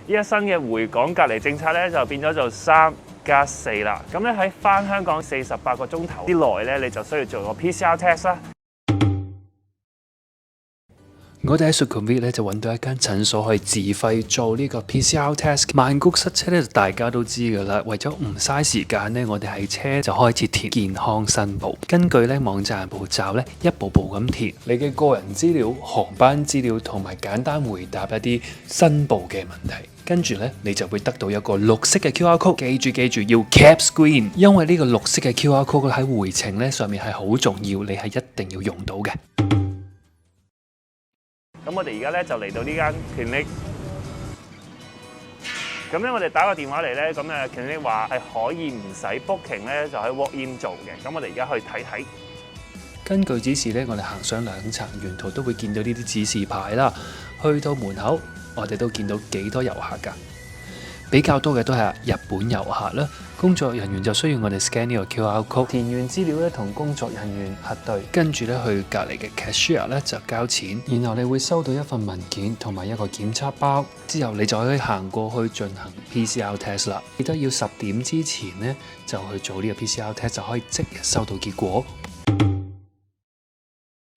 依家新嘅回港隔離政策咧就變咗做3+4啦。咁咧喺返香港48個鐘頭之內咧，你就需要做個 PCR test 啦。我哋喺 Sukhumvit 咧就揾到一間診所可以自費做呢個 PCR test。曼谷塞車咧，大家都知㗎啦。為咗唔嘥時間咧，我哋喺車就開始填健康申報。根據咧網站步驟咧，一步步咁填你嘅個人資料、航班資料同埋簡單回答一啲申報嘅問題。跟住咧，你就會得到一個綠色嘅 QR code。記住要 cap screen，因為呢個綠色嘅 QR code 喺回程咧上面係好重要，你係一定要用到嘅。咁我哋而家咧就嚟到呢間 clinic， 咁咧我哋打個電話嚟咧，咁clinic 話係可以唔使 booking 咧，就喺 walk in 做嘅。咁我哋而家去睇睇。根據指示咧，我哋行上2層，沿途都會見到呢啲指示牌啦。去到門口，我哋都見到幾多遊客㗎，比較多嘅都係日本遊客啦。工作人員就需要我哋 scan 呢個 QR code， 填完資料咧同工作人員核對，跟住咧去隔離嘅 cashier 咧就交錢，然後你會收到一份文件同埋一個檢測包，之後你就可以行過去進行 PCR test 啦。記得要10點之前咧就去做呢個 PCR test， 就可以即日收到結果。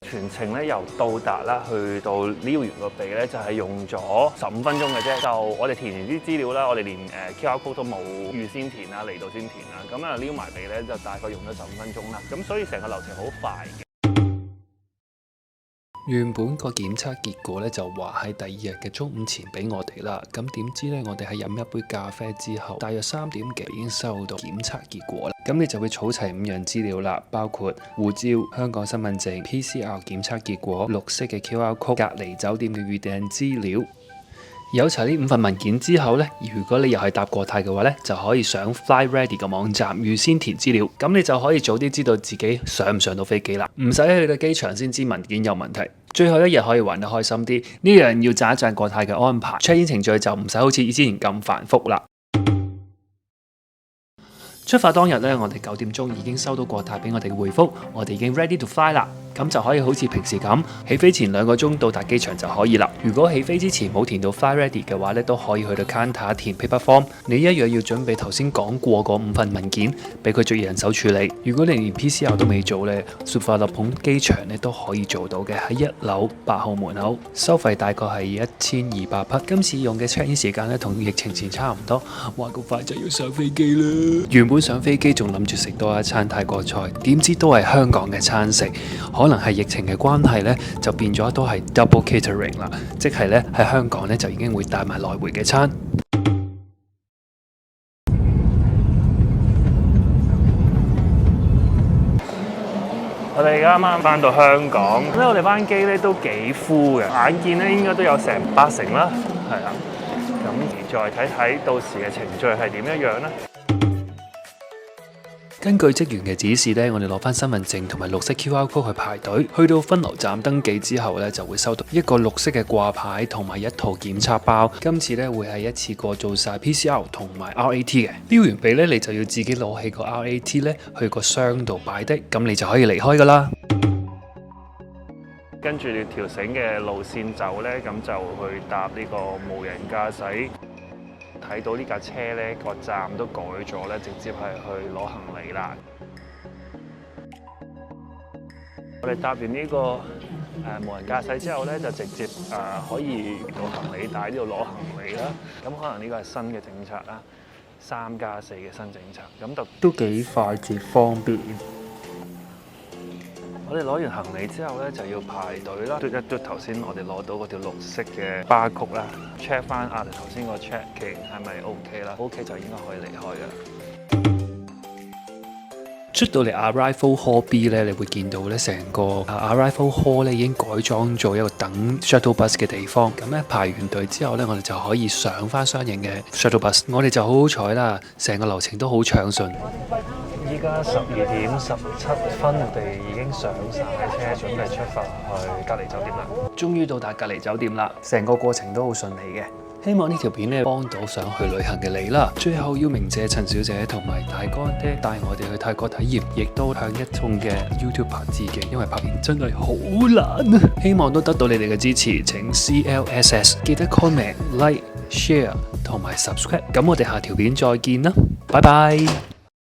全程咧由到達啦，去到撩完個鼻咧，就係用咗15分鐘嘅啫。就我哋填完啲資料啦，我哋連QR code 都冇預先填啦，嚟到先填啦。咁撩埋鼻咧，就大概用咗15分鐘啦。咁所以成個流程好快嘅。原本個檢測結果咧就話喺第2日嘅中午前俾我哋啦，咁點知咧我哋喺飲一杯咖啡之後，大約3點幾已經收到檢測結果啦。咁你就會儲齊5樣資料啦，包括護照、香港身份證、PCR 檢測結果、綠色嘅 QR code、隔離酒店嘅預訂資料。有齊呢5份文件之後呢，如果你又係搭國泰嘅話呢，就可以上 FlyReady 嘅網站預先填資料，咁你就可以早啲知道自己上唔上到飛機啦，唔使去到機場先知文件有問題。最後一日可以玩得開心啲，呢樣要讚一讚國泰嘅安排，check in 程序就唔使好似之前咁繁複啦。出發當日呢，我哋9點鐘已經收到國泰俾我哋嘅回覆，我哋已經 ready to fly 啦。咁就可以好似平時咁，起飛前2個鐘到達機場就可以啦。如果起飛之前冇填到 FlyReady 嘅話咧，都可以去到 counter 填 paper form。你一樣要準備頭先講過嗰5份文件，俾佢做人手處理。如果你連 PCR 都未做咧，Suvarnabhumi 機場咧都可以做到嘅，喺1樓8號門口，收費大概係1200匹。今次用嘅 check in 時間咧同疫情前差唔多，哇！咁快就要上飛機啦！原本上飛機仲諗住食多一餐泰國菜，點知都係香港嘅餐食。可能係疫情嘅關係咧，就變咗都係 double catering 啦，即係咧喺香港咧就已經會帶埋來回嘅餐。我哋而家啱啱翻到香港，咁咧我哋班機咧都幾 full 嘅，眼見咧應該都有成80%啦，係啦。咁再睇睇到時嘅程序係點樣樣咧？根據職員嘅指示咧，我哋攞翻身份證同埋綠色 QR code 去排隊，去到分流站登記之後咧，就會收到一個綠色嘅掛牌同埋一套檢測包。今次咧會係一次過做晒 PCR 同埋 RAT 嘅。撩完鼻咧，你就要自己攞起個 RAT 咧去個箱度擺的，咁你就可以離開噶啦。跟住條繩嘅路線走咧，咁就去搭呢個無人駕駛。睇到呢架車咧個站都改咗咧，直接係去攞行李啦。我哋搭完呢個無人駕駛之後咧，就直接可以到行李帶呢度攞行李啦。咁可能呢個係新嘅政策啦，3+4嘅新政策，咁就都幾快捷方便。我哋攞完行李之後咧，就要排隊啦，嘟一嘟頭先我哋攞到嗰條綠色嘅巴曲啦 ，check 翻頭先個 check 期係咪 OK 啦 ，OK 就應該可以離開㗎啦。出到嚟 Arrival Hall B 咧，你會見到咧成個Arrival Hall 咧已經改裝做一個等 shuttle bus 嘅地方。咁咧排完隊之後咧，我哋就可以上翻相應嘅 shuttle bus。我哋就好好彩啦，成個流程都好暢順。依家12點17分，我哋已經上晒車，準備出發去隔離酒店啦。終於到達隔離酒店啦，成個過程都好順利嘅。希望呢條片咧幫到想去旅行嘅你啦。最後要鳴謝陳小姐同埋大乾爹帶我哋去泰國體驗，亦都向一眾嘅 YouTuber 致敬，因為拍片真係好難啊！希望都得到你哋嘅支持，請 CLSS 記得 comment、like、share 同埋 subscribe。咁我哋下條片再見啦，拜拜。